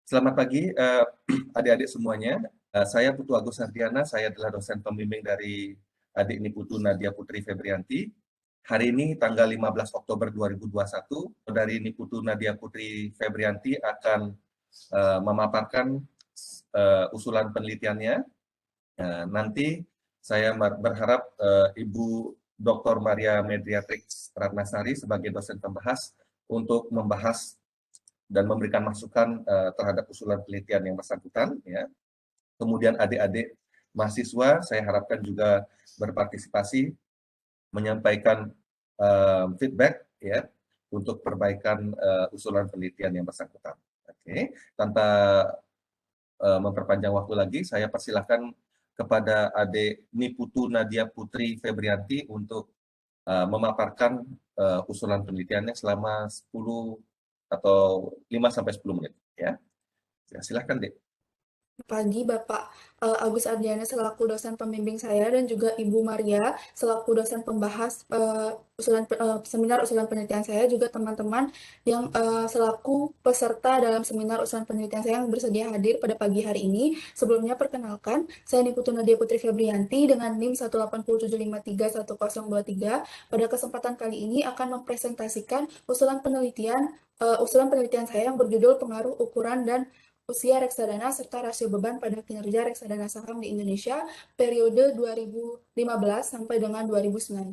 Selamat pagi, adik-adik semuanya. Saya Putu Agus Sardiana, saya adalah dosen pembimbing dari adik Niputu Nadia Putri Febrianti. Hari ini tanggal 15 Oktober 2021, dari Niputu Nadia Putri Febrianti akan memaparkan usulan penelitiannya. Nanti saya berharap Ibu Dr. Maria Medriatrix Ratnasari sebagai dosen pembahas untuk membahas dan memberikan masukan terhadap usulan penelitian yang bersangkutan. Ya. Kemudian adik-adik mahasiswa saya harapkan juga berpartisipasi menyampaikan feedback ya untuk perbaikan usulan penelitian yang bersangkutan. Oke, tanpa memperpanjang waktu lagi, saya persilahkan kepada adik Niputu Nadia Putri Febrianti untuk memaparkan usulan penelitiannya selama 10 atau 5-10 menit. Ya, silahkan, Dek. Pagi Bapak Agus Ardiana selaku dosen pembimbing saya dan juga Ibu Maria selaku dosen pembahas seminar usulan penelitian saya, juga teman-teman yang selaku peserta dalam seminar usulan penelitian saya yang bersedia hadir pada pagi hari ini. Sebelumnya perkenalkan, saya Niputu Nadia Putri Febrianti dengan NIM 187531023. Pada kesempatan kali ini akan mempresentasikan usulan penelitian saya yang berjudul pengaruh ukuran dan usia reksadana serta rasio beban pada kinerja reksadana saham di Indonesia periode 2015 sampai dengan 2019.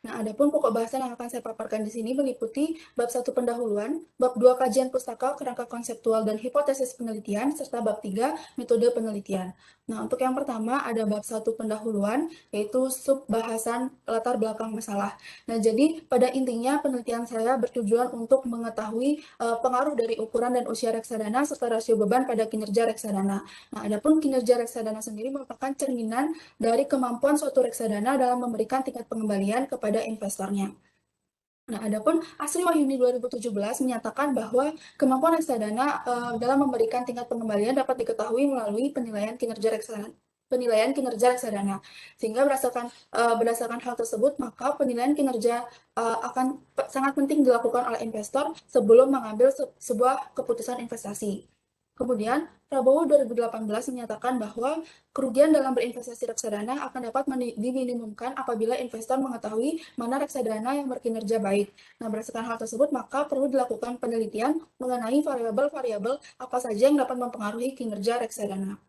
Nah, adapun pokok bahasan yang akan saya paparkan di sini meliputi bab 1 pendahuluan, bab 2 kajian pustaka, kerangka konseptual dan hipotesis penelitian, serta bab 3 metode penelitian. Nah, untuk yang pertama ada bab 1 pendahuluan, yaitu sub bahasan latar belakang masalah. Nah, jadi pada intinya penelitian saya bertujuan untuk mengetahui pengaruh dari ukuran dan usia reksadana serta rasio beban pada kinerja reksadana. Nah, adapun kinerja reksadana sendiri merupakan cerminan dari kemampuan suatu reksadana dalam memberikan tingkat pengembalian kepada investornya. Nah, adapun Asri Wahyuni 2017 menyatakan bahwa kemampuan reksadana dalam memberikan tingkat pengembalian dapat diketahui melalui penilaian kinerja reksadana. Sehingga berdasarkan hal tersebut, maka penilaian kinerja akan sangat penting dilakukan oleh investor sebelum mengambil sebuah keputusan investasi. Kemudian, Prabowo 2018 menyatakan bahwa kerugian dalam berinvestasi reksadana akan dapat diminimumkan apabila investor mengetahui mana reksadana yang berkinerja baik. Nah, berdasarkan hal tersebut, maka perlu dilakukan penelitian mengenai variabel-variabel apa saja yang dapat mempengaruhi kinerja reksadana.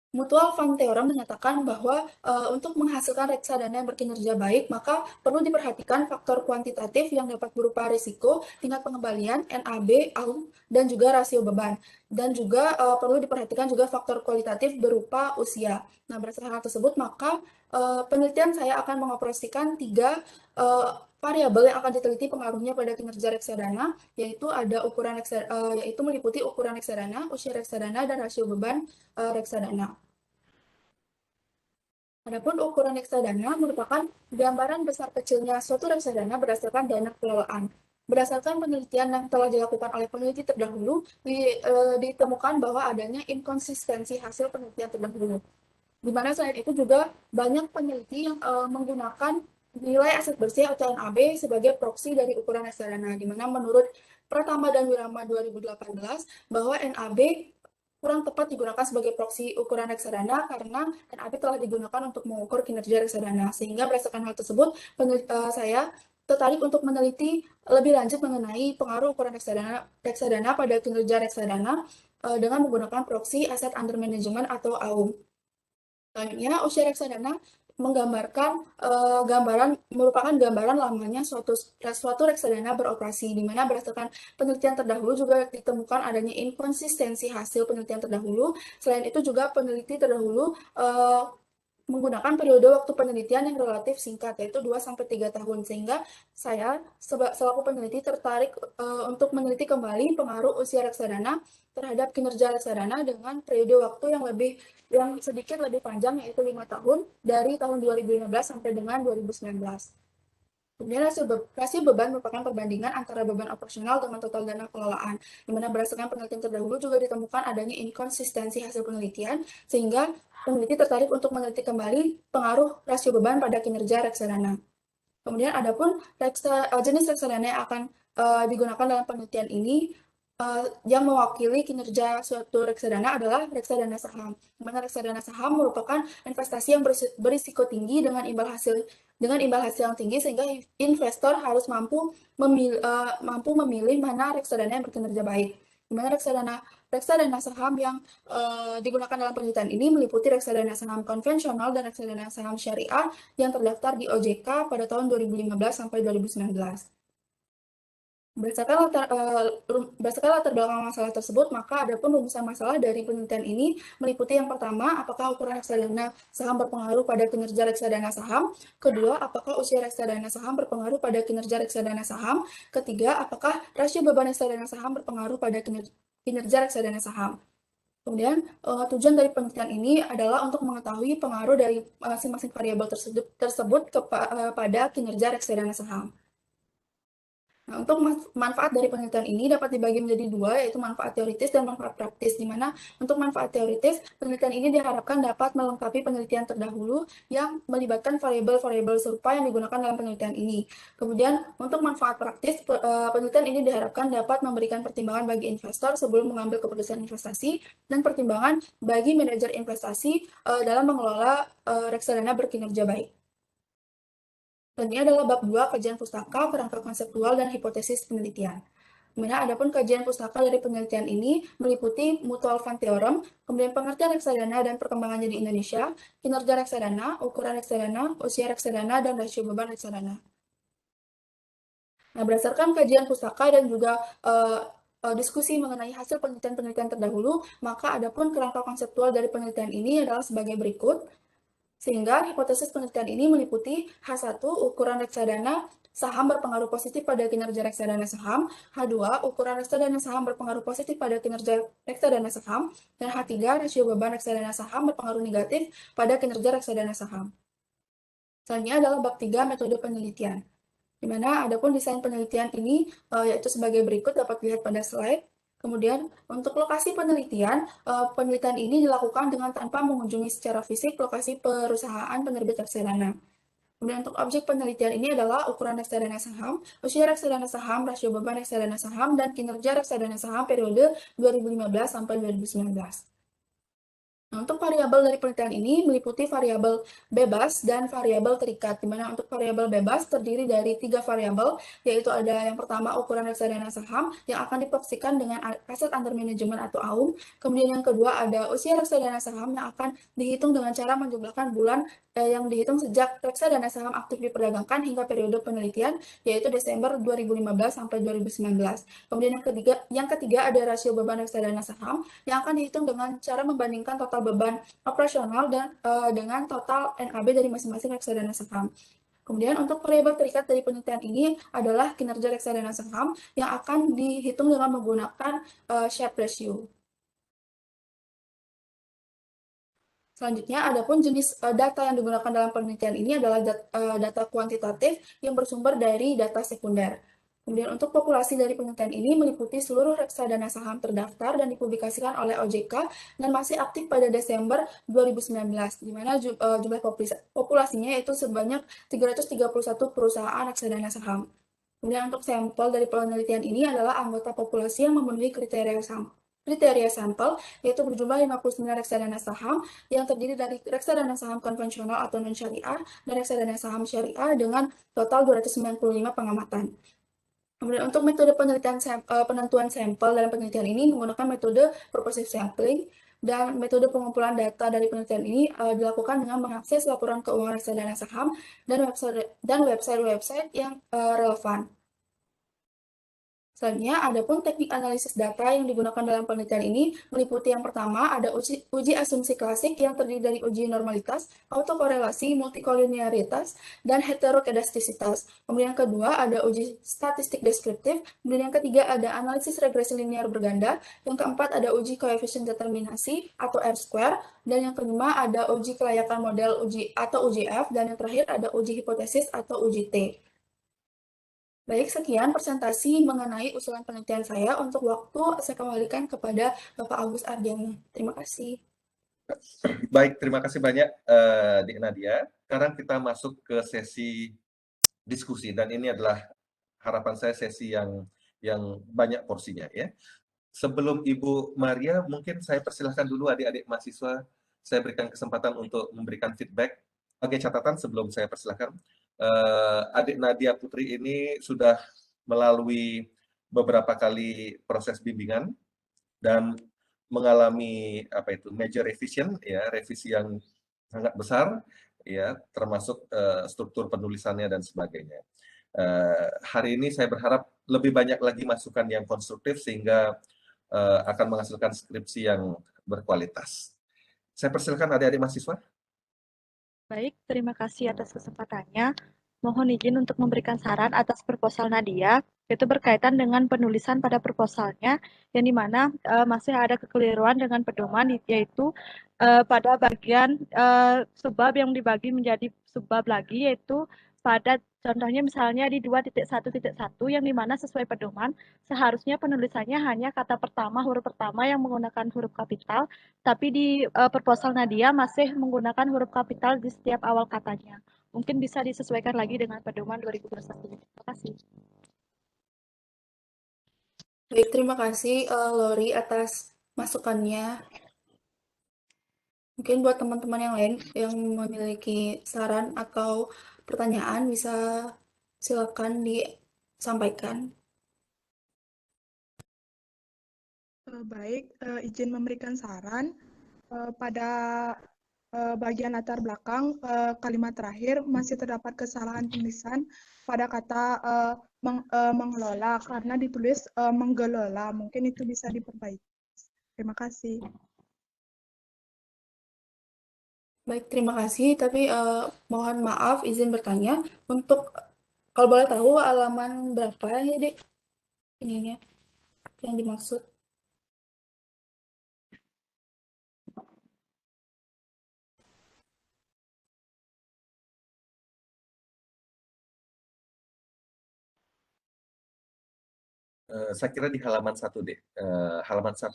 Mutual Fund Theorem menyatakan bahwa untuk menghasilkan reksadana yang berkinerja baik, maka perlu diperhatikan faktor kuantitatif yang dapat berupa risiko, tingkat pengembalian, NAB, AUM, dan juga rasio beban. Dan juga perlu diperhatikan juga faktor kualitatif berupa usia. Nah, berdasarkan hal tersebut, maka penelitian saya akan mengoperasikan 3 variabel yang akan diteliti pengaruhnya pada kinerja reksadana, yaitu yaitu meliputi ukuran reksadana, usia reksadana, dan rasio beban reksadana. Adapun ukuran reksadana merupakan gambaran besar kecilnya suatu reksadana berdasarkan dana kelolaan. Berdasarkan penelitian yang telah dilakukan oleh peneliti terdahulu, ditemukan bahwa adanya inkonsistensi hasil penelitian terdahulu. Di mana selain itu juga banyak peneliti yang menggunakan nilai aset bersih atau NAB sebagai proksi dari ukuran reksadana, di mana menurut Pratama dan Wirama 2018 bahwa NAB kurang tepat digunakan sebagai proksi ukuran reksadana karena NAB telah digunakan untuk mengukur kinerja reksadana. Sehingga berdasarkan hal tersebut, saya tertarik untuk meneliti lebih lanjut mengenai pengaruh ukuran reksadana pada kinerja reksadana dengan menggunakan proksi Asset Under Management atau AUM. Selanjutnya, usia reksadana merupakan gambaran lamanya suatu reksadana beroperasi, di mana berdasarkan penelitian terdahulu juga ditemukan adanya inkonsistensi hasil penelitian terdahulu. Selain itu juga peneliti terdahulu menggunakan periode waktu penelitian yang relatif singkat, yaitu 2-3 tahun, sehingga saya selaku peneliti tertarik untuk meneliti kembali pengaruh usia reksadana terhadap kinerja reksadana dengan periode waktu yang sedikit lebih panjang, yaitu 5 tahun, dari tahun 2015 sampai dengan 2019. Kemudian rasio beban merupakan perbandingan antara beban operasional dengan total dana kelolaan, di mana berdasarkan penelitian terdahulu juga ditemukan adanya inkonsistensi hasil penelitian, sehingga peneliti tertarik untuk meneliti kembali pengaruh rasio beban pada kinerja reksadana. Kemudian adapun jenis reksadana yang akan digunakan dalam penelitian ini yang mewakili kinerja suatu reksadana adalah reksadana saham. Di mana reksadana saham merupakan investasi yang berisiko tinggi dengan imbal hasil yang tinggi, sehingga investor harus mampu memilih mana reksadana yang berkinerja baik. Di mana reksadana saham yang digunakan dalam penelitian ini meliputi reksadana saham konvensional dan reksadana saham syariah yang terdaftar di OJK pada tahun 2015 sampai 2019. Berdasarkan latar belakang masalah tersebut, maka adapun rumusan masalah dari penelitian ini meliputi yang pertama, apakah ukuran reksadana saham berpengaruh pada kinerja reksadana saham? Kedua, apakah usia reksadana saham berpengaruh pada kinerja reksadana saham? Ketiga, apakah rasio beban reksadana saham berpengaruh pada kinerja reksadana saham? Kemudian, tujuan dari penelitian ini adalah untuk mengetahui pengaruh dari masing-masing variabel tersebut pada kinerja reksadana saham. Nah, untuk manfaat dari penelitian ini dapat dibagi menjadi dua, yaitu manfaat teoritis dan manfaat praktis, di mana untuk manfaat teoritis, penelitian ini diharapkan dapat melengkapi penelitian terdahulu yang melibatkan variabel-variabel serupa yang digunakan dalam penelitian ini. Kemudian, untuk manfaat praktis, penelitian ini diharapkan dapat memberikan pertimbangan bagi investor sebelum mengambil keputusan investasi, dan pertimbangan bagi manajer investasi dalam mengelola reksadana berkinerja baik. Dan ini adalah bab 2 kajian pustaka, kerangka konseptual, dan hipotesis penelitian. Dimana adapun kajian pustaka dari penelitian ini meliputi mutual fund theorem, kemudian pengertian reksadana dan perkembangannya di Indonesia, kinerja reksadana, ukuran reksadana, usia reksadana, dan rasio beban reksadana. Nah, berdasarkan kajian pustaka dan juga diskusi mengenai hasil penelitian-penelitian terdahulu, maka adapun kerangka konseptual dari penelitian ini adalah sebagai berikut. Sehingga hipotesis penelitian ini meliputi H1, ukuran reksadana saham berpengaruh positif pada kinerja reksadana saham, H2, ukuran reksadana saham berpengaruh positif pada kinerja reksadana saham, dan H3, rasio beban reksadana saham berpengaruh negatif pada kinerja reksadana saham. Selanjutnya adalah bab 3, metode penelitian, di mana adapun desain penelitian ini yaitu sebagai berikut, dapat dilihat pada slide. Kemudian, untuk lokasi penelitian, penelitian ini dilakukan dengan tanpa mengunjungi secara fisik lokasi perusahaan penerbit reksadana. Kemudian untuk objek penelitian ini adalah ukuran reksadana saham, usia reksadana saham, rasio beban reksadana saham, dan kinerja reksadana saham periode 2015 sampai 2019. Nah, untuk variabel dari penelitian ini meliputi variabel bebas dan variabel terikat, di mana untuk variabel bebas terdiri dari 3 variabel, yaitu ada yang pertama ukuran reksadana saham yang akan diproyeksikan dengan aset under manajemen atau AUM, kemudian yang kedua ada usia reksadana saham yang akan dihitung dengan cara menjumlahkan bulan yang dihitung sejak reksadana saham aktif diperdagangkan hingga periode penelitian, yaitu Desember 2015 sampai 2019. Kemudian yang ketiga ada rasio beban reksadana saham yang akan dihitung dengan cara membandingkan total beban operasional dan dengan total NAB dari masing-masing reksadana saham. Kemudian untuk variabel terikat dari penelitian ini adalah kinerja reksadana saham yang akan dihitung dengan menggunakan Sharpe ratio. Selanjutnya, adapun jenis data yang digunakan dalam penelitian ini adalah data kuantitatif yang bersumber dari data sekunder. Kemudian untuk populasi dari penelitian ini meliputi seluruh reksadana saham terdaftar dan dipublikasikan oleh OJK dan masih aktif pada Desember 2019, di mana jumlah populasinya yaitu sebanyak 331 perusahaan reksadana saham. Kemudian untuk sampel dari penelitian ini adalah anggota populasi yang memenuhi kriteria sampel, yaitu berjumlah 59 reksadana saham yang terdiri dari reksadana saham konvensional atau non-syariah dan reksadana saham syariah dengan total 295 pengamatan. Kemudian untuk metode penentuan sampel dalam penelitian ini menggunakan metode purposive sampling, dan metode pengumpulan data dari penelitian ini dilakukan dengan mengakses laporan keuangan reksadana saham dan website-website yang relevan. Selanjutnya, adapun teknik analisis data yang digunakan dalam penelitian ini meliputi yang pertama ada uji asumsi klasik yang terdiri dari uji normalitas, autokorelasi, multikolinearitas, dan heterokedastisitas. Kemudian yang kedua ada uji statistik deskriptif, kemudian yang ketiga ada analisis regresi linear berganda, yang keempat ada uji koefisien determinasi atau R-square, dan yang kelima ada uji kelayakan model atau UJF, dan yang terakhir ada uji hipotesis atau uji T. Baik, sekian presentasi mengenai usulan penelitian saya. Untuk waktu, saya kembalikan kepada Bapak Agus Ardiana. Terima kasih. Baik, terima kasih banyak Dik Nadia. Sekarang kita masuk ke sesi diskusi dan ini adalah harapan saya sesi yang banyak porsinya ya. Sebelum Ibu Maria, mungkin saya persilahkan dulu adik-adik mahasiswa, saya berikan kesempatan untuk memberikan feedback. Oke, catatan sebelum saya persilahkan. Adik Nadia Putri ini sudah melalui beberapa kali proses bimbingan dan mengalami apa itu major revision ya, revisi yang sangat besar ya, termasuk struktur penulisannya dan sebagainya. Hari ini saya berharap lebih banyak lagi masukan yang konstruktif sehingga akan menghasilkan skripsi yang berkualitas. Saya persilakan adik-adik mahasiswa. Baik, terima kasih atas kesempatannya. Mohon izin untuk memberikan saran atas proposal Nadia, yaitu berkaitan dengan penulisan pada proposalnya, yang dimana masih ada kekeliruan dengan pedoman, yaitu pada bagian subbab yang dibagi menjadi subbab lagi, yaitu pada contohnya misalnya di 2.1.1 yang dimana sesuai pedoman, seharusnya penulisannya hanya kata pertama, huruf pertama yang menggunakan huruf kapital, tapi di proposal Nadia masih menggunakan huruf kapital di setiap awal katanya. Mungkin bisa disesuaikan lagi dengan pedoman 2021. Terima kasih. Baik, terima kasih Lori atas masukannya. Mungkin buat teman-teman yang lain yang memiliki saran atau pertanyaan bisa silakan disampaikan. Baik, izin memberikan saran pada bagian latar belakang kalimat terakhir masih terdapat kesalahan tulisan pada kata mengelola karena ditulis menggelola. Mungkin itu bisa diperbaiki. Terima kasih. Baik, terima kasih. Tapi mohon maaf, izin bertanya. Untuk, kalau boleh tahu halaman berapa ya, Dek? Ininya, yang dimaksud. Saya kira di halaman 1 deh. Halaman 1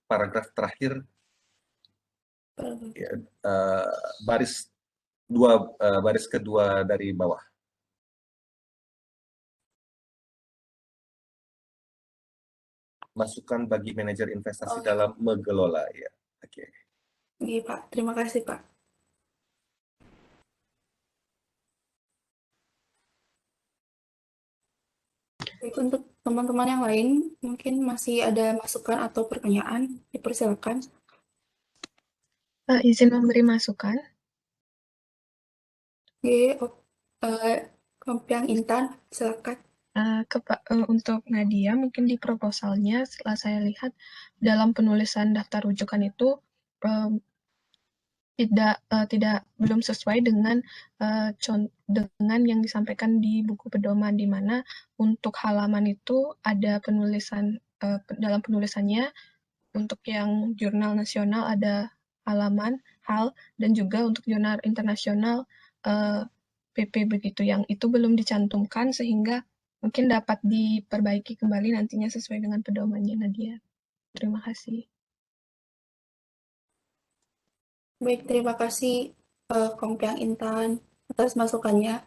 paragraf terakhir ya, baris baris kedua dari bawah. Masukan bagi manajer investasi dalam mengelola ya. Oke. Iya, Pak. Terima kasih, Pak. Baik, untuk teman-teman yang lain, mungkin masih ada masukan atau pertanyaan, dipersilakan. Izin memberi masukan. Oke, Kompiang Intan, silakan. Untuk Nadia, mungkin di proposalnya setelah saya lihat dalam penulisan daftar rujukan itu belum sesuai dengan dengan yang disampaikan di buku pedoman, di mana untuk halaman itu ada penulisan dalam penulisannya untuk yang jurnal nasional ada halaman hal dan juga untuk jurnal internasional PP begitu yang itu belum dicantumkan sehingga mungkin dapat diperbaiki kembali nantinya sesuai dengan pedomannya Nadia. Terima kasih. Baik, terima kasih Kompiang Intan atas masukannya.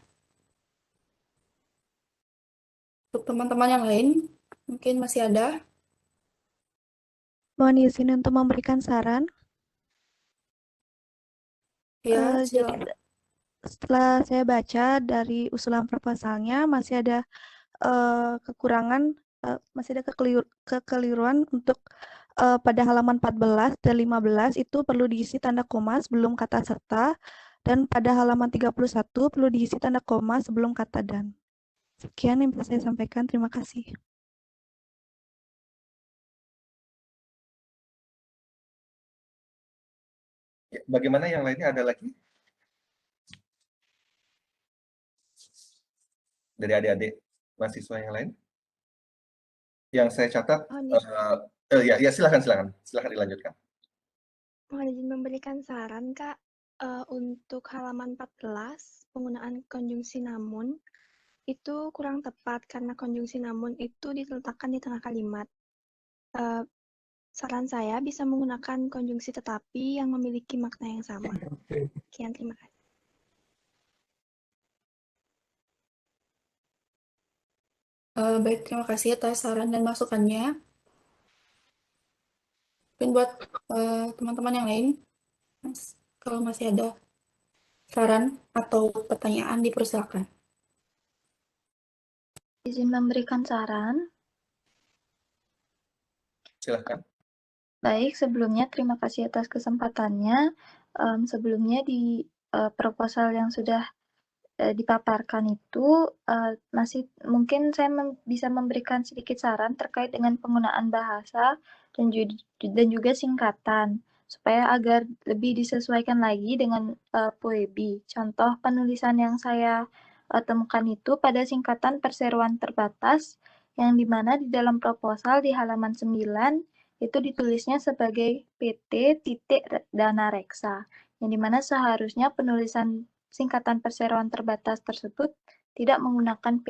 Untuk teman-teman yang lain, mungkin masih ada. Mohon izin untuk memberikan saran. Ya, Jadi silakan. setelah saya baca dari usulan proposalnya masih ada kekurangan, masih ada kekeliruan untuk pada halaman 14 dan 15 itu perlu diisi tanda koma sebelum kata serta, dan pada halaman 31 perlu diisi tanda koma sebelum kata dan. Sekian yang bisa saya sampaikan. Terima kasih. Bagaimana yang lainnya, ada lagi? Dari adik-adik mahasiswa yang lain? Yang saya catat, ya silakan dilanjutkan. Mohon izin memberikan saran, Kak, untuk halaman 14, penggunaan konjungsi namun. itu kurang tepat karena konjungsi namun itu diletakkan di tengah kalimat. Saran saya bisa menggunakan konjungsi tetapi yang memiliki makna yang sama. Sekian, terima kasih. Baik, terima kasih atas saran dan masukannya. Dan buat teman-teman yang lain, kalau masih ada saran atau pertanyaan, dipersilakan. Izin memberikan saran. Silahkan. Baik, sebelumnya terima kasih atas kesempatannya. Sebelumnya di proposal yang sudah dipaparkan itu masih mungkin saya bisa memberikan sedikit saran terkait dengan penggunaan bahasa dan juga singkatan supaya agar lebih disesuaikan lagi dengan PUEBI. Contoh penulisan yang saya temukan itu pada singkatan perseroan terbatas yang dimana di dalam proposal di halaman 9 itu ditulisnya sebagai PT titik dana reksa, yang dimana seharusnya penulisan singkatan perseroan terbatas tersebut tidak menggunakan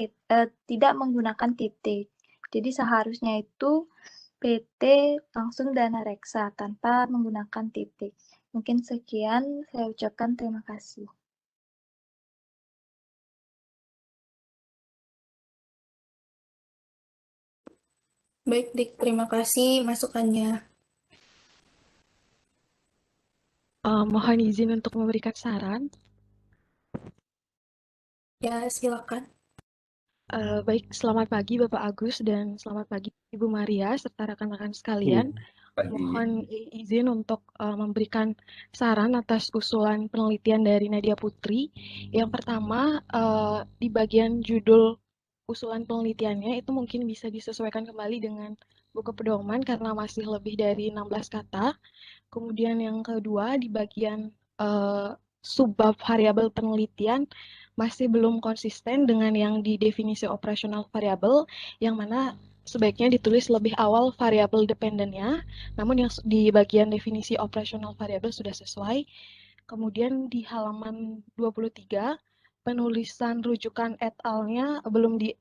titik. Jadi seharusnya itu PT langsung dana reksa tanpa menggunakan titik. Mungkin sekian saya ucapkan terima kasih. Baik, Dik, terima kasih masukannya. Mohon izin untuk memberikan saran. Ya, silakan. Baik, selamat pagi Bapak Agus dan selamat pagi Ibu Maria serta rekan-rekan sekalian. Pagi. Mohon izin untuk memberikan saran atas usulan penelitian dari Nadia Putri. Yang pertama, di bagian judul usulan penelitiannya itu mungkin bisa disesuaikan kembali dengan buku pedoman karena masih lebih dari 16 kata. Kemudian yang kedua, di bagian subbab variabel penelitian masih belum konsisten dengan yang di definisi operasional variabel, yang mana sebaiknya ditulis lebih awal variabel dependennya, namun yang di bagian definisi operasional variabel sudah sesuai. Kemudian di halaman 23, penulisan rujukan et al-nya belum di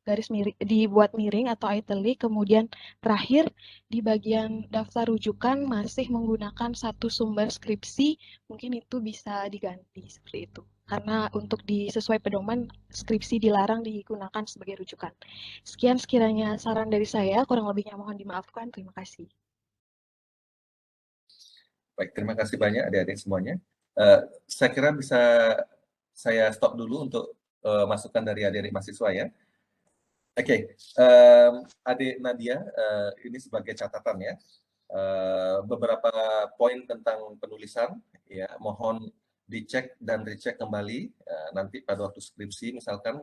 garis miring, dibuat miring atau italic. Kemudian terakhir di bagian daftar rujukan masih menggunakan satu sumber skripsi, mungkin itu bisa diganti seperti itu. Karena untuk sesuai pedoman, skripsi dilarang digunakan sebagai rujukan. Sekian sekiranya saran dari saya, kurang lebihnya mohon dimaafkan. Terima kasih. Baik, terima kasih banyak adik-adik semuanya. Saya kira bisa saya stop dulu untuk masukan dari adik-adik mahasiswa ya. Oke, adik Nadia, ini sebagai catatan ya, beberapa poin tentang penulisan ya, mohon dicek dan recheck kembali nanti pada waktu skripsi misalkan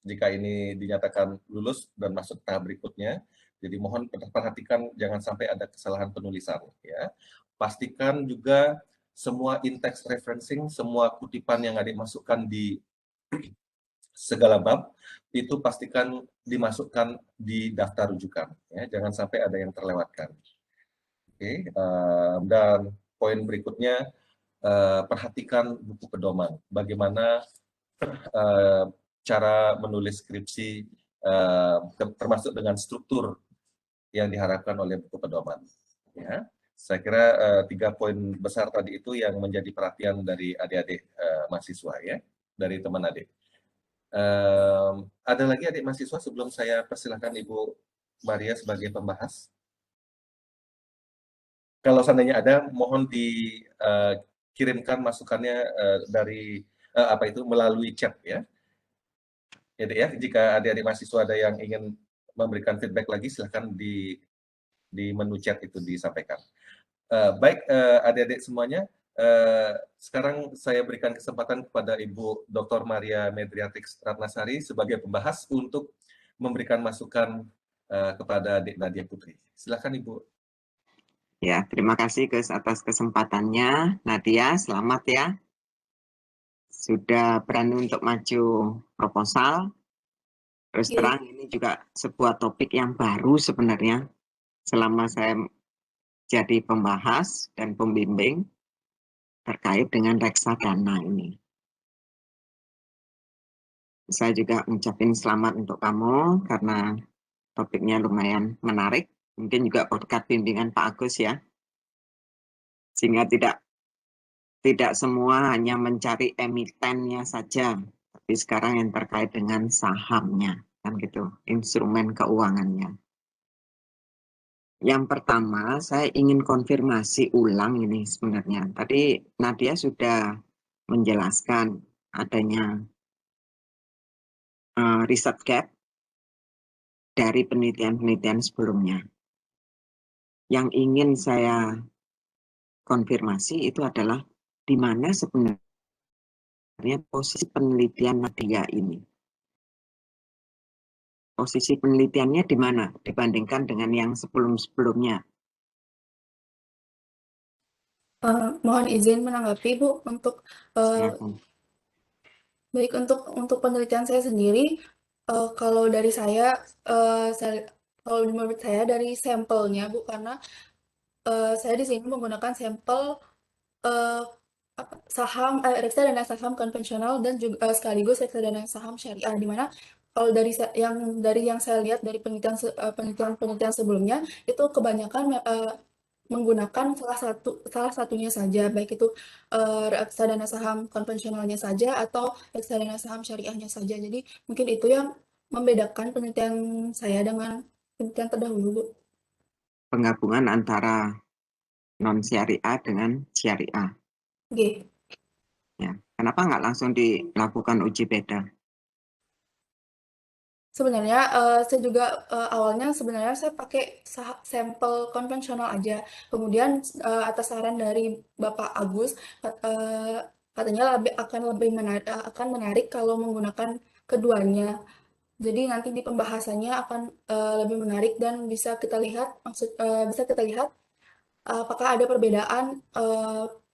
jika ini dinyatakan lulus dan masuk tahap berikutnya. Jadi mohon perhatikan jangan sampai ada kesalahan penulisan ya. Pastikan juga semua in-text referencing, semua kutipan yang adik masukkan di segala bab itu pastikan dimasukkan di daftar rujukan ya, jangan sampai ada yang terlewatkan. Oke, dan poin berikutnya perhatikan buku pedoman, bagaimana cara menulis skripsi termasuk dengan struktur yang diharapkan oleh buku pedoman ya. Saya kira 3 poin besar tadi itu yang menjadi perhatian dari adik-adik mahasiswa ya, dari teman adik. Ada lagi adik mahasiswa sebelum saya persilahkan Ibu Maria sebagai pembahas? Kalau seandainya ada, mohon dikirimkan masukannya dari melalui chat ya. Jadi ya, jika adik-adik mahasiswa ada yang ingin memberikan feedback lagi, silahkan di menu chat itu disampaikan. Baik, adik-adik semuanya, sekarang saya berikan kesempatan kepada Ibu Dr. Maria Medriatrix Ratnasari sebagai pembahas untuk memberikan masukan kepada adik Nadia Putri. Silakan Ibu. Ya, terima kasih Gus atas kesempatannya. Nadia, selamat ya. Sudah berani untuk maju proposal. Terus terang ini juga sebuah topik yang baru sebenarnya selama saya jadi pembahas dan pembimbing terkait dengan reksadana ini. Saya juga ngucapin selamat untuk kamu karena topiknya lumayan menarik. Mungkin juga berkat bimbingan Pak Agus ya. Sehingga tidak semua hanya mencari emitennya saja, tapi sekarang yang terkait dengan sahamnya, kan gitu, instrumen keuangannya. Yang pertama, saya ingin konfirmasi ulang ini sebenarnya. Tadi Nadia sudah menjelaskan adanya riset gap dari penelitian-penelitian sebelumnya. Yang ingin saya konfirmasi itu adalah di mana sebenarnya posisi penelitian Nadia ini. Posisi penelitiannya di mana dibandingkan dengan yang sebelum-sebelumnya? Mohon izin menanggapi Bu untuk Silakan. baik untuk penelitian saya sendiri, kalau dari saya kalau menurut saya dari sampelnya Bu, karena saya di sini menggunakan sampel saham reksadana saham konvensional dan juga sekaligus reksadana saham syariah, di mana kalau dari yang saya lihat dari penelitian sebelumnya itu kebanyakan menggunakan salah satunya saja, baik itu reksadana saham konvensionalnya saja atau reksadana saham syariahnya saja. Jadi mungkin itu yang membedakan penelitian saya dengan penelitian terdahulu, Bu. Penggabungan antara non-syariah dengan syariah. Oke. Ya. Kenapa nggak langsung dilakukan uji beda? Sebenarnya saya juga awalnya sebenarnya saya pakai sampel konvensional aja. Kemudian atas saran dari Bapak Agus, katanya akan menarik kalau menggunakan keduanya. Jadi nanti di pembahasannya akan lebih menarik dan bisa kita lihat apakah ada perbedaan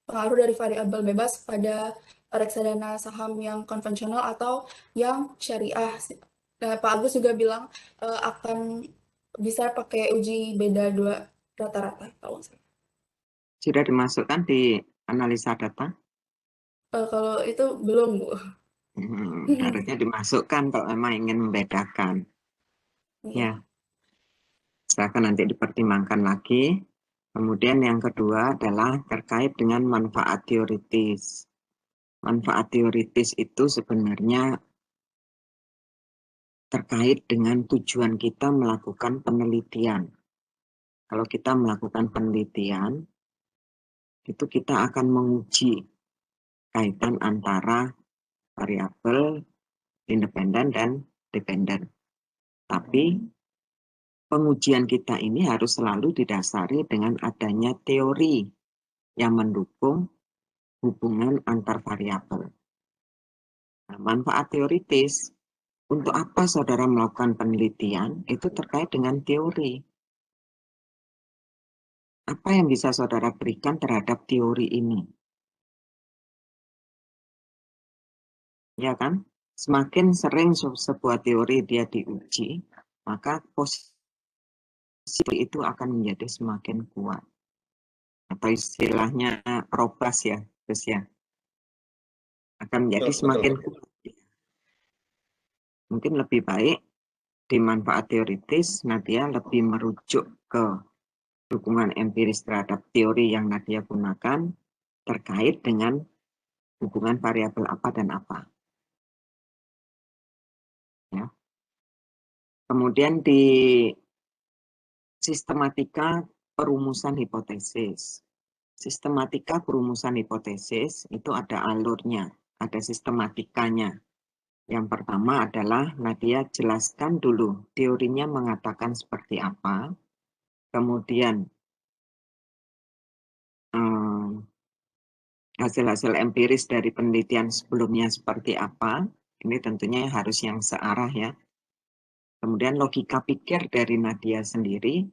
pengaruh dari variabel bebas pada reksadana saham yang konvensional atau yang syariah. Pak Agus juga bilang akan bisa pakai uji beda dua rata-rata kalau nggak salah. Sudah dimasukkan di analisa data? Kalau itu belum, Bu. Harusnya dimasukkan kalau memang ingin membedakan. Ya, silakan nanti dipertimbangkan lagi. Kemudian yang kedua adalah terkait dengan manfaat teoritis. Manfaat teoritis itu sebenarnya terkait dengan tujuan kita melakukan penelitian. Kalau kita melakukan penelitian, itu kita akan menguji kaitan antara variabel independen dan dependen. Tapi pengujian kita ini harus selalu didasari dengan adanya teori yang mendukung hubungan antar variabel. Nah, manfaat teoritis, untuk apa saudara melakukan penelitian, itu terkait dengan teori. Apa yang bisa saudara berikan terhadap teori ini? Ya kan? Semakin sering sebuah teori dia diuji, maka posisi itu akan menjadi semakin kuat. Atau istilahnya robust ya, terus ya. Akan menjadi semakin kuat. Mungkin lebih baik di manfaat teoritis, Nadia lebih merujuk ke dukungan empiris terhadap teori yang Nadia gunakan terkait dengan hubungan variabel apa dan apa. Ya. Kemudian di sistematika perumusan hipotesis. Sistematika perumusan hipotesis itu ada alurnya, ada sistematikanya. Yang pertama adalah Nadia jelaskan dulu teorinya mengatakan seperti apa, kemudian hasil-hasil empiris dari penelitian sebelumnya seperti apa, ini tentunya harus yang searah ya. Kemudian logika pikir dari Nadia sendiri,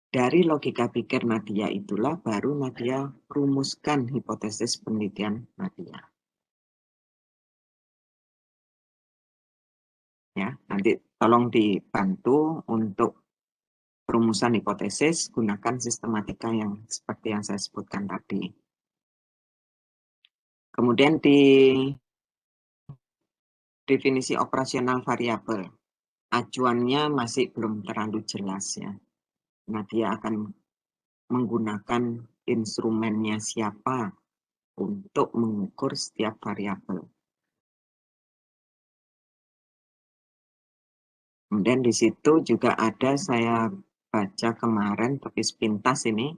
dari logika pikir Nadia itulah baru Nadia rumuskan hipotesis penelitian Nadia. Ya, nanti tolong dibantu untuk perumusan hipotesis, gunakan sistematika yang seperti yang saya sebutkan tadi. Kemudian di definisi operasional variabel. Acuannya masih belum terlalu jelas ya. Nah, dia akan menggunakan instrumennya siapa untuk mengukur setiap variabel. Kemudian di situ juga ada, saya baca kemarin tapi sepintas ini,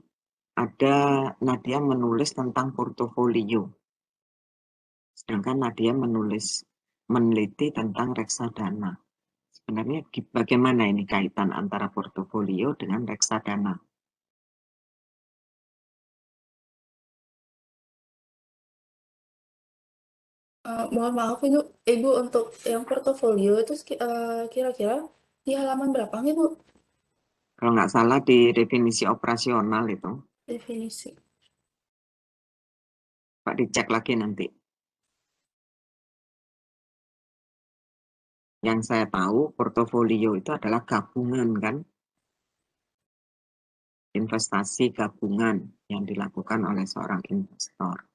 ada Nadia menulis tentang portofolio. Sedangkan Nadia meneliti tentang reksadana. Sebenarnya bagaimana ini kaitan antara portofolio dengan reksadana? Mohon maaf Ibu untuk yang portofolio itu kira-kira di halaman berapa nih Bu Kalau nggak salah di definisi operasional itu, definisi? Pak dicek lagi nanti. Yang saya tahu portofolio itu adalah gabungan kan, investasi gabungan yang dilakukan oleh seorang investor.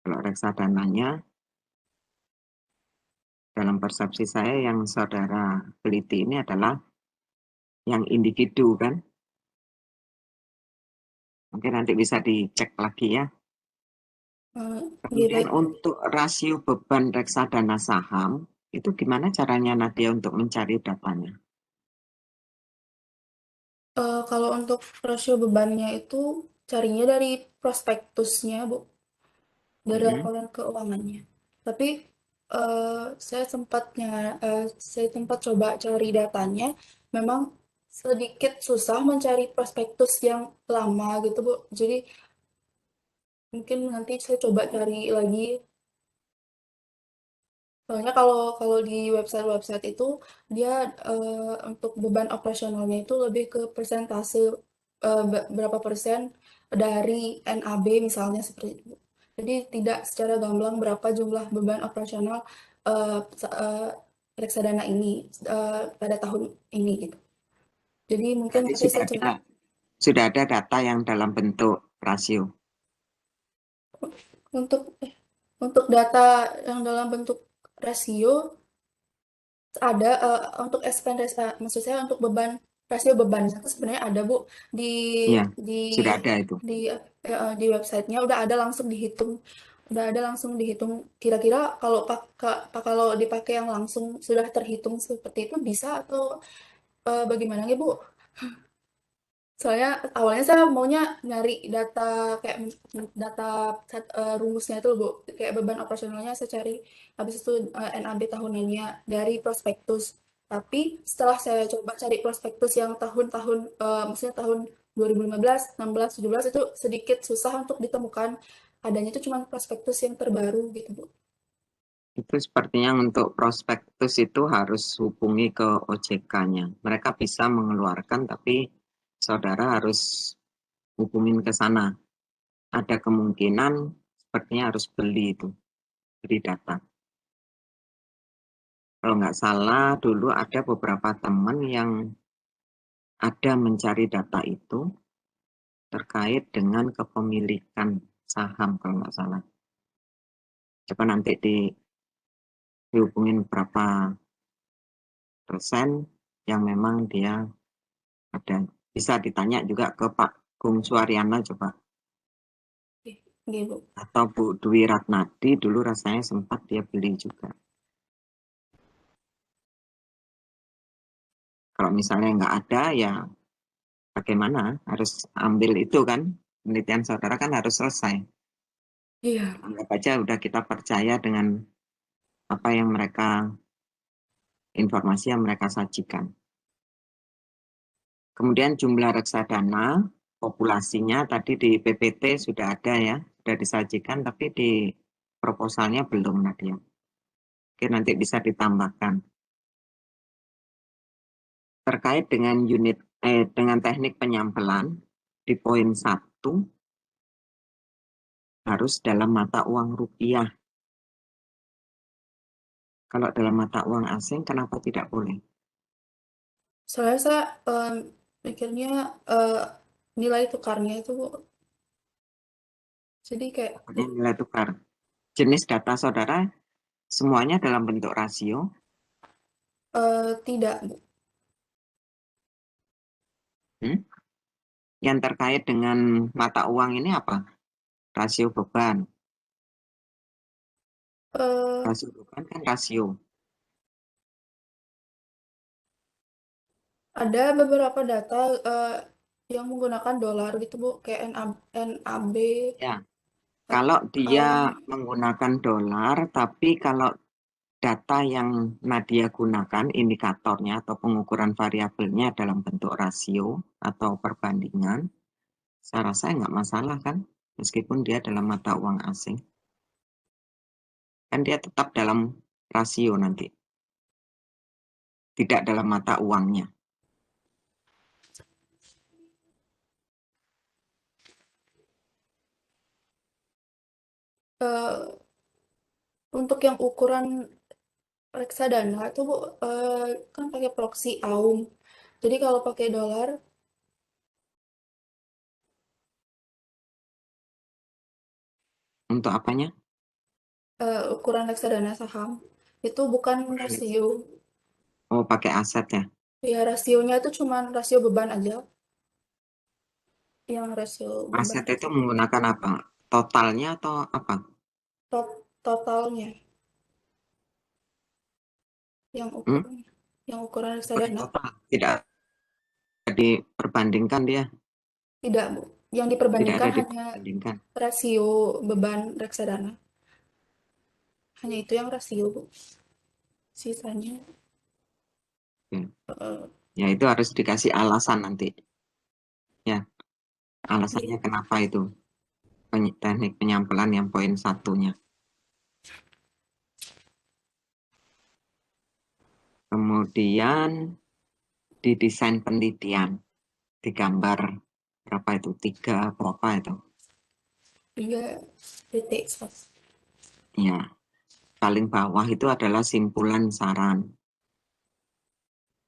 Kalau reksadananya, dalam persepsi saya yang saudara teliti ini adalah yang individu kan. Mungkin nanti bisa dicek lagi ya. Kemudian untuk rasio beban reksadana saham, itu gimana caranya Nadia untuk mencari datanya? Kalau untuk rasio bebannya itu carinya dari prospektusnya Bu, dari laporan keuangannya. Tapi saya sempat coba cari datanya, memang sedikit susah mencari prospektus yang lama gitu Bu. Jadi mungkin nanti saya coba cari lagi. Soalnya kalau di website-website itu dia untuk beban operasionalnya itu lebih ke persentase berapa persen dari NAB misalnya seperti itu. Jadi tidak secara gamblang berapa jumlah beban operasional reksadana ini pada tahun ini gitu. Jadi mungkin nanti saya coba Sudah ada data yang dalam bentuk rasio. Untuk data yang dalam bentuk rasio ada untuk expense maksud saya untuk beban rasio beban itu sebenarnya ada Bu di Ya, di sudah ada itu. di websitenya udah ada langsung dihitung kira-kira kalau dipakai yang langsung sudah terhitung seperti itu bisa atau bagaimana ya Bu? Soalnya awalnya saya maunya nyari data kayak data rumusnya itu Bu, kayak beban operasionalnya saya cari, habis itu NAB tahunannya dari prospektus. Tapi setelah saya coba cari prospektus yang tahun-tahun, maksudnya tahun 2015, 16, 17 itu sedikit susah untuk ditemukan. Adanya itu cuma prospektus yang terbaru gitu Bu. Itu sepertinya untuk prospektus itu harus hubungi ke OJK-nya. Mereka bisa mengeluarkan, tapi saudara harus hubungin ke sana. Ada kemungkinan sepertinya harus beli itu, beli data. Kalau nggak salah dulu ada beberapa teman yang ada mencari data itu terkait dengan kepemilikan saham kalau nggak salah. Coba nanti dihubungin berapa persen yang memang dia ada. Bisa ditanya juga ke Pak Gung Suaryana coba. Gitu. Atau Bu Dwi Ratnadi dulu rasanya sempat dia beli juga. Kalau misalnya nggak ada ya bagaimana? Harus ambil itu kan, penelitian saudara kan harus selesai. Iya. Anggap aja udah kita percaya dengan apa yang mereka, informasi yang mereka sajikan. Kemudian jumlah reksadana, populasinya tadi di PPT sudah ada ya, sudah disajikan, tapi di proposalnya belum Nadia. Oke, nanti bisa ditambahkan. Terkait dengan dengan teknik penyampelan di poin 1 harus dalam mata uang rupiah. Kalau dalam mata uang asing kenapa tidak boleh? Soalnya saya mikirnya nilai tukarnya itu Jadi kayak Pokoknya nilai tukar. Jenis data saudara semuanya dalam bentuk rasio. tidak, Bu. Yang terkait dengan mata uang ini apa? Rasio beban. Rasio beban kan rasio. Ada beberapa data yang menggunakan dolar gitu, Bu, kayak NAB. Ya, kalau dia menggunakan dolar, tapi kalau data yang Nadia gunakan, indikatornya atau pengukuran variabelnya dalam bentuk rasio atau perbandingan, saya rasa nggak masalah kan, meskipun dia dalam mata uang asing. Kan dia tetap dalam rasio nanti, tidak dalam mata uangnya. Untuk yang ukuran reksadana itu, Bu, kan pakai proxy AUM. Jadi kalau pakai dolar, Untuk apanya? ukuran reksadana saham itu bukan rasio. Oh, pakai aset ya? Ya, rasionya itu cuma rasio beban aja. Yang rasio beban. Aset itu menggunakan apa? Totalnya atau apa? Totalnya. Yang ukuran reksadana. Total. Tidak diperbandingkan dia. Tidak, Bu. Yang diperbandingkan Tidak ada hanya dibandingkan. rasio beban reksadana. Hanya itu yang rasio, Bu. Sisanya. Ya, itu harus dikasih alasan nanti. Ya, alasannya kenapa itu. Teknik penyampelan yang poin satunya. Kemudian di desain penelitian, digambar berapa itu? 3 berapa itu? 3 detik. Ya, paling bawah itu adalah simpulan saran.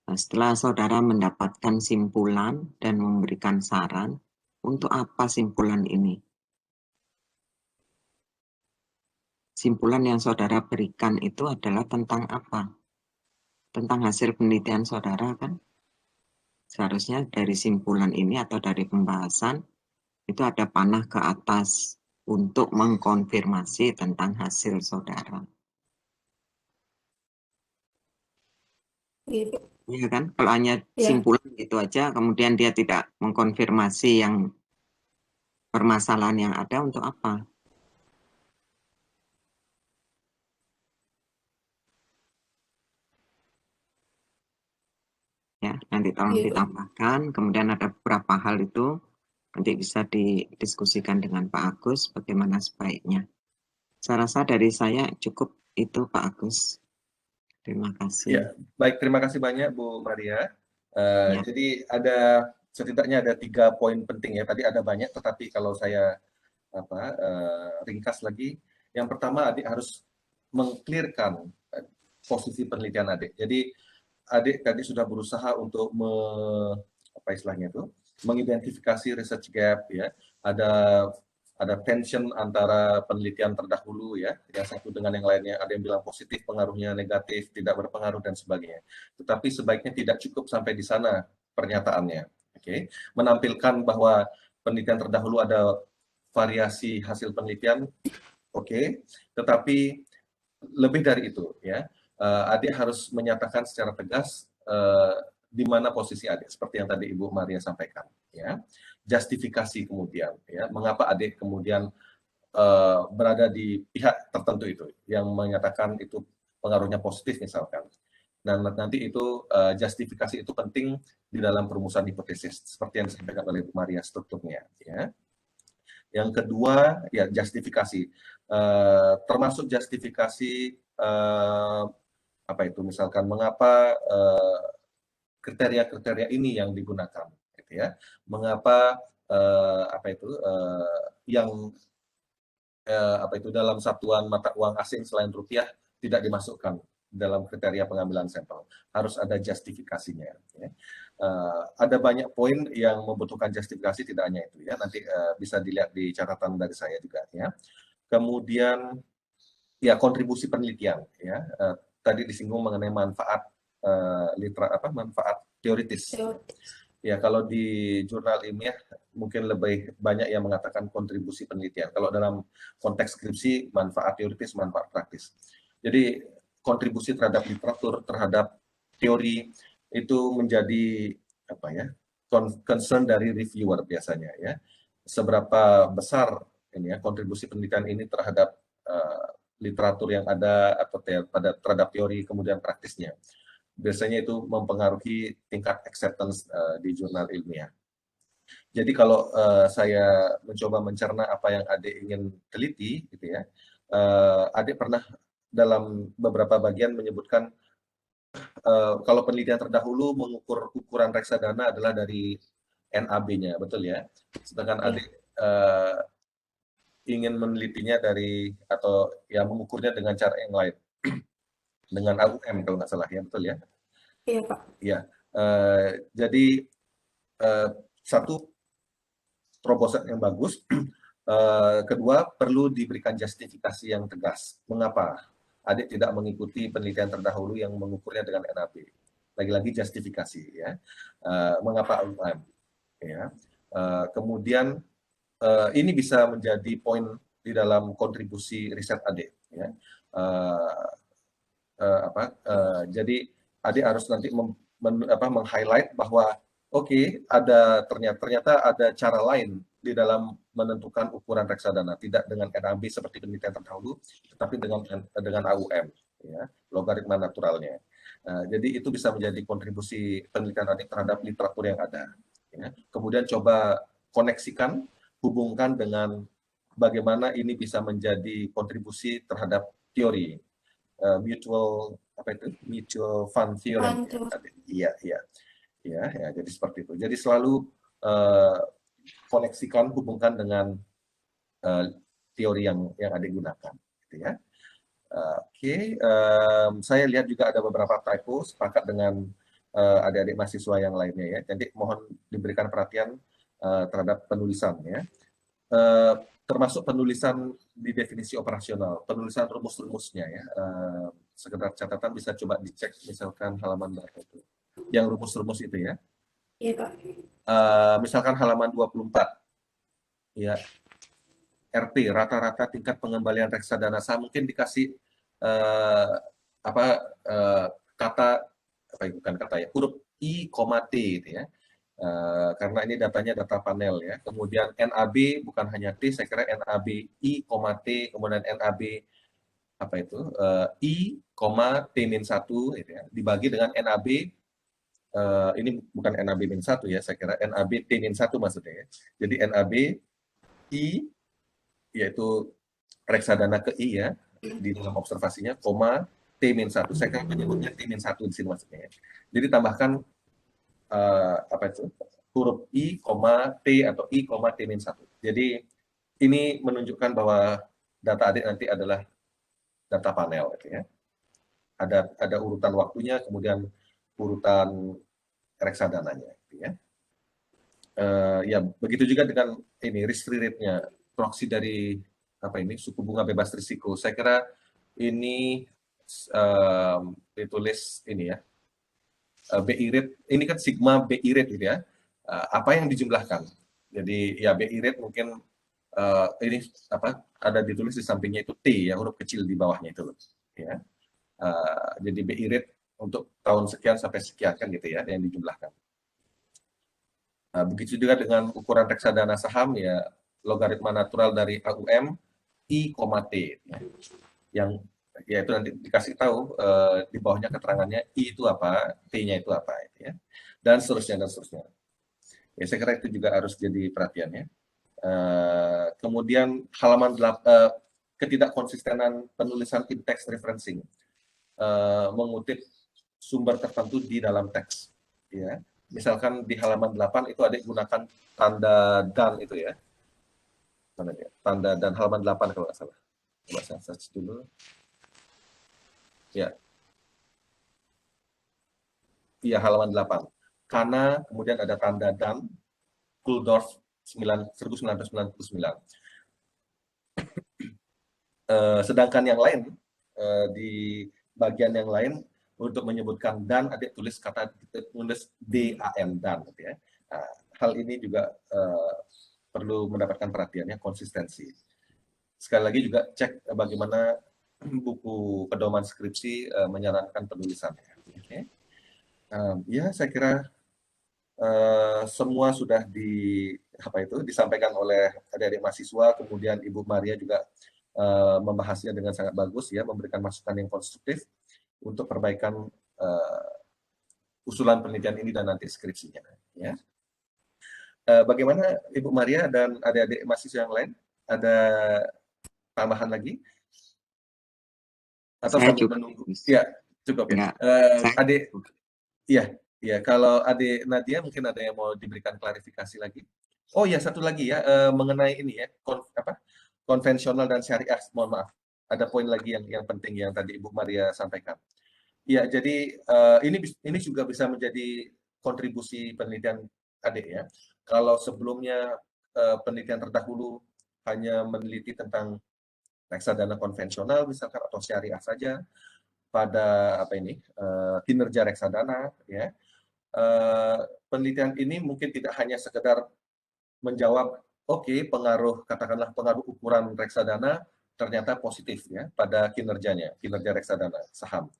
Nah, setelah saudara mendapatkan simpulan dan memberikan saran, untuk apa simpulan ini? Simpulan yang saudara berikan itu adalah tentang apa? Tentang hasil penelitian saudara kan? Seharusnya dari simpulan ini atau dari pembahasan itu ada panah ke atas untuk mengkonfirmasi tentang hasil saudara. Gitu. Iya kan? Kalau hanya simpulan gitu aja, kemudian dia tidak mengkonfirmasi yang permasalahan yang ada, untuk apa? Ya, nanti tolong ditambahkan. Kemudian ada beberapa hal itu nanti bisa didiskusikan dengan Pak Agus bagaimana sebaiknya. Saya rasa dari saya cukup itu, Pak Agus. Terima kasih. Ya, baik, terima kasih banyak Bu Maria. Jadi setidaknya ada 3 poin penting ya. Tadi ada banyak, tetapi kalau saya ringkas lagi. Yang pertama, adik harus meng-clearkan posisi penelitian adik. Jadi adik tadi sudah berusaha untuk mengidentifikasi research gap ya. Ada tension antara penelitian terdahulu ya, yang satu dengan yang lainnya. Ada yang bilang positif, pengaruhnya negatif, tidak berpengaruh dan sebagainya. Tetapi sebaiknya tidak cukup sampai di sana pernyataannya. Oke. Menampilkan bahwa penelitian terdahulu ada variasi hasil penelitian, oke. Tetapi lebih dari itu ya. Adik harus menyatakan secara tegas di mana posisi adik, seperti yang tadi Ibu Maria sampaikan. Ya, justifikasi kemudian, ya, mengapa adik kemudian berada di pihak tertentu itu, yang menyatakan itu pengaruhnya positif misalkan. Dan nanti itu justifikasi itu penting di dalam perumusan hipotesis, seperti yang disampaikan oleh Ibu Maria strukturnya. Ya. Yang kedua, ya justifikasi, termasuk justifikasi misalkan mengapa kriteria-kriteria ini yang digunakan, gitu ya. Mengapa dalam satuan mata uang asing selain rupiah tidak dimasukkan dalam kriteria pengambilan sampel. Harus ada justifikasinya. Ya. Ada banyak poin yang membutuhkan justifikasi, tidak hanya itu ya. Nanti bisa dilihat di catatan dari saya juga ya. Kemudian ya kontribusi penelitian ya. Tadi disinggung mengenai manfaat manfaat teoritis. Ya, kalau di jurnal ilmiah mungkin lebih banyak yang mengatakan kontribusi penelitian. Kalau dalam konteks skripsi, manfaat teoritis, manfaat praktis. Jadi kontribusi terhadap literatur, terhadap teori itu menjadi apa ya, concern dari reviewer biasanya ya. Seberapa besar ini ya kontribusi penelitian ini terhadap literatur yang ada atau terhadap teori kemudian praktisnya. Biasanya itu mempengaruhi tingkat acceptance di jurnal ilmiah. Jadi kalau saya mencoba mencerna apa yang adik ingin teliti, gitu ya, adik pernah dalam beberapa bagian menyebutkan kalau penelitian terdahulu mengukur ukuran reksadana adalah dari NAB-nya, betul ya? Sedangkan adik ingin menelitinya dari atau ya mengukurnya dengan cara yang lain. Dengan AUM kalau nggak salah ya, betul ya? Iya, Pak. Ya, jadi satu terobosan yang bagus, kedua perlu diberikan justifikasi yang tegas. Mengapa adik tidak mengikuti penelitian terdahulu yang mengukurnya dengan NAB? Lagi-lagi justifikasi ya. Mengapa AUM? Ya. Kemudian ini bisa menjadi poin di dalam kontribusi riset adik. Ya. Jadi adik harus nanti meng-highlight bahwa oke, ada ternyata ada cara lain di dalam menentukan ukuran reksadana, tidak dengan NAB seperti penelitian terdahulu, tetapi dengan AUM, ya, logaritma naturalnya. Jadi itu bisa menjadi kontribusi penelitian adik terhadap literatur yang ada. Ya. Kemudian coba koneksikan, hubungkan dengan bagaimana ini bisa menjadi kontribusi terhadap teori. Mutual fund theorem. Iya, jadi seperti itu. Jadi selalu koneksikan, hubungkan dengan teori yang adik gunakan, gitu ya. Saya lihat juga ada beberapa typo, sepakat dengan adik-adik mahasiswa yang lainnya ya. Jadi mohon diberikan perhatian terhadap penulisan ya. Termasuk penulisan di definisi operasional, penulisan rumus-rumusnya ya. Sekedar catatan bisa coba dicek misalkan halaman berapa itu. Yang rumus-rumus itu ya. Iya, Pak. Misalkan halaman 24. Ya. RT, rata-rata tingkat pengembalian reksadana saham, mungkin dikasih huruf I, T gitu ya. Karena ini datanya data panel ya. Kemudian NAB bukan hanya T, saya kira NAB I, T, kemudian NAB I, T-1 gitu ya. Dibagi dengan NAB ini bukan NAB-1 ya, saya kira NAB T-1 maksudnya ya. Jadi NAB I yaitu reksadana ke I ya di dalam observasinya, T-1. Saya kira menyebutnya T-1 di sini maksudnya ya. Jadi tambahkan huruf I, T atau I, T-1. Jadi ini menunjukkan bahwa data adik nanti adalah data panel, gitu ya. Ada urutan waktunya, kemudian urutan reksadananya, gitu ya. Ya begitu juga dengan ini risk-free rate-nya, proksi dari suku bunga bebas risiko. Saya kira ini ditulis ini ya. BI rate, ini kan sigma BI rate gitu ya. Apa yang dijumlahkan? Jadi ya BI rate mungkin ini ada ditulis di sampingnya itu T ya, huruf kecil di bawahnya itu ya. Jadi BI rate untuk tahun sekian sampai sekian kan gitu ya yang dijumlahkan. Begitu juga dengan ukuran reksadana saham ya, logaritma natural dari AUM I, T ya. Yang ya itu nanti dikasih tahu di bawahnya keterangannya I itu apa, T-nya itu apa ya. Dan seterusnya. Ya, saya kira itu juga harus jadi perhatian ya. Kemudian halaman ketidakkonsistenan penulisan in text referencing, mengutip sumber tertentu di dalam teks ya. Misalkan di halaman 8 itu adik gunakan tanda dan itu ya. Tanda dan halaman 8 kalau nggak salah. Coba saya search dulu. Ya. Iya, halaman 8. Kana, kemudian ada tanda dan, Kuldorf 1999. Sedangkan yang lain, di bagian yang lain untuk menyebutkan dan, adik tulis DAN, dan. Gitu ya. Nah, hal ini juga perlu mendapatkan perhatiannya, konsistensi. Sekali lagi juga cek bagaimana buku pedoman skripsi menyarankan penulisannya. Okay. Ya, saya kira semua sudah disampaikan oleh adik-adik mahasiswa, kemudian Ibu Maria juga membahasnya dengan sangat bagus ya, memberikan masukan yang konstruktif untuk perbaikan usulan penelitian ini dan nanti skripsinya. Ya. Bagaimana Ibu Maria dan adik-adik mahasiswa yang lain? Ada tambahan lagi? Atau Saya sambil cukup. menunggu? Ya, cukup ya. Adik, ya, kalau adik Nadia mungkin ada yang mau diberikan klarifikasi lagi. Oh ya, satu lagi ya, mengenai ini ya, konvensional dan syariah, mohon maaf. Ada poin lagi yang penting yang tadi Ibu Maria sampaikan. Ya, jadi ini juga bisa menjadi kontribusi penelitian adik ya. Kalau sebelumnya penelitian terdahulu hanya meneliti tentang reksadana konvensional misalkan atau syariah saja pada kinerja reksadana ya. Penelitian ini mungkin tidak hanya sekedar menjawab katakanlah pengaruh ukuran reksadana ternyata positif ya pada kinerja reksadana saham.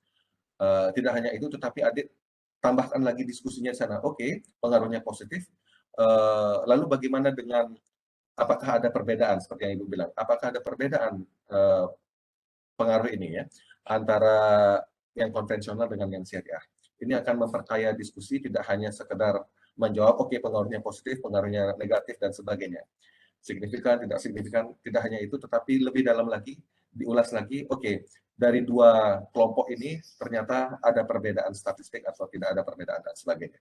Tidak hanya itu, tetapi adik tambahkan lagi diskusinya di sana. Pengaruhnya positif. Lalu bagaimana dengan apakah ada perbedaan seperti yang Ibu bilang? Apakah ada perbedaan pengaruh ini ya antara yang konvensional dengan yang syariah? Ini akan memperkaya diskusi, tidak hanya sekedar menjawab pengaruhnya positif, pengaruhnya negatif dan sebagainya. Signifikan, tidak signifikan, tidak hanya itu, tetapi lebih dalam lagi, diulas lagi, dari dua kelompok ini ternyata ada perbedaan statistik atau tidak ada perbedaan dan sebagainya.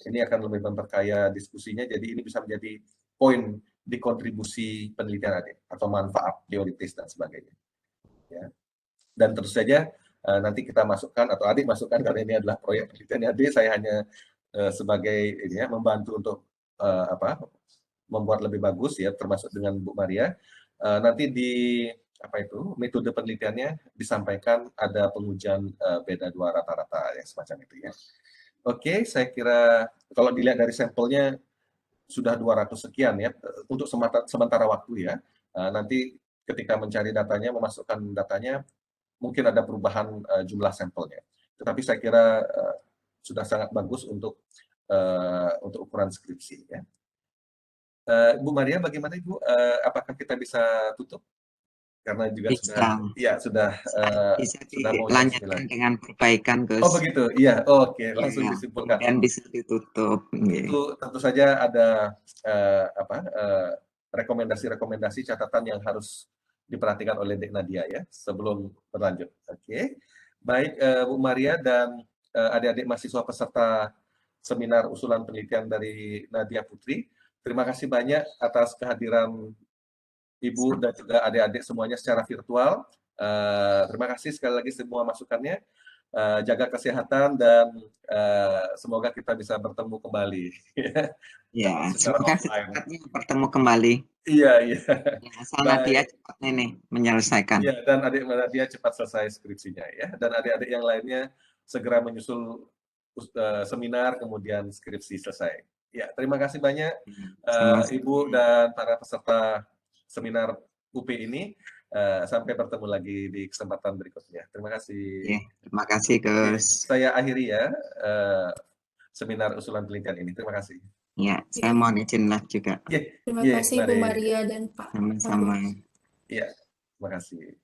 Ini akan lebih memperkaya diskusinya, jadi ini bisa menjadi poin di kontribusi penelitian adik atau manfaat teoritis dan sebagainya. Ya. Dan terus saja nanti kita masukkan atau adik masukkan karena ini adalah proyek penelitian adik, saya hanya sebagai membantu untuk membuat lebih bagus ya, termasuk dengan Bu Maria. Nanti di metode penelitiannya disampaikan ada pengujian beda dua rata-rata yang semacam itu ya. Saya kira kalau dilihat dari sampelnya sudah 200 sekian ya untuk sementara waktu ya. Nanti ketika mencari datanya, memasukkan datanya, mungkin ada perubahan jumlah sampelnya. Tetapi saya kira sudah sangat bagus untuk ukuran skripsi ya. Bu Maria, bagaimana Ibu? Apakah kita bisa tutup? Karena juga sudah dilanjutkan dengan perbaikan ke. Begitu, iya. Langsung disimpulkan. Dan bisa ditutup. Tentu saja ada rekomendasi-rekomendasi catatan yang harus diperhatikan oleh Dek Nadia ya sebelum berlanjut. Baik Bu Maria dan adik-adik mahasiswa peserta seminar usulan penelitian dari Nadia Putri, terima kasih banyak atas kehadiran Ibu dan juga adik-adik semuanya secara virtual. Terima kasih sekali lagi semua masukannya. Jaga kesehatan dan semoga kita bisa bertemu kembali. Ya, semoga secepatnya bertemu kembali. Iya. Asal Nadia cepat menyelesaikan. Iya, dan adik Nadia cepat selesai skripsinya ya. Dan adik-adik yang lainnya segera menyusul seminar kemudian skripsi selesai. Ya, terima kasih banyak Ibu dan para peserta seminar UP ini. Sampai bertemu lagi di kesempatan berikutnya. Terima kasih. Terima kasih, Gus. Saya akhiri ya seminar usulan penelitian ini. Terima kasih. Ya, saya mohon izin live juga. Terima kasih Bu Maria dan Pak. Sama-sama. Iya, terima kasih.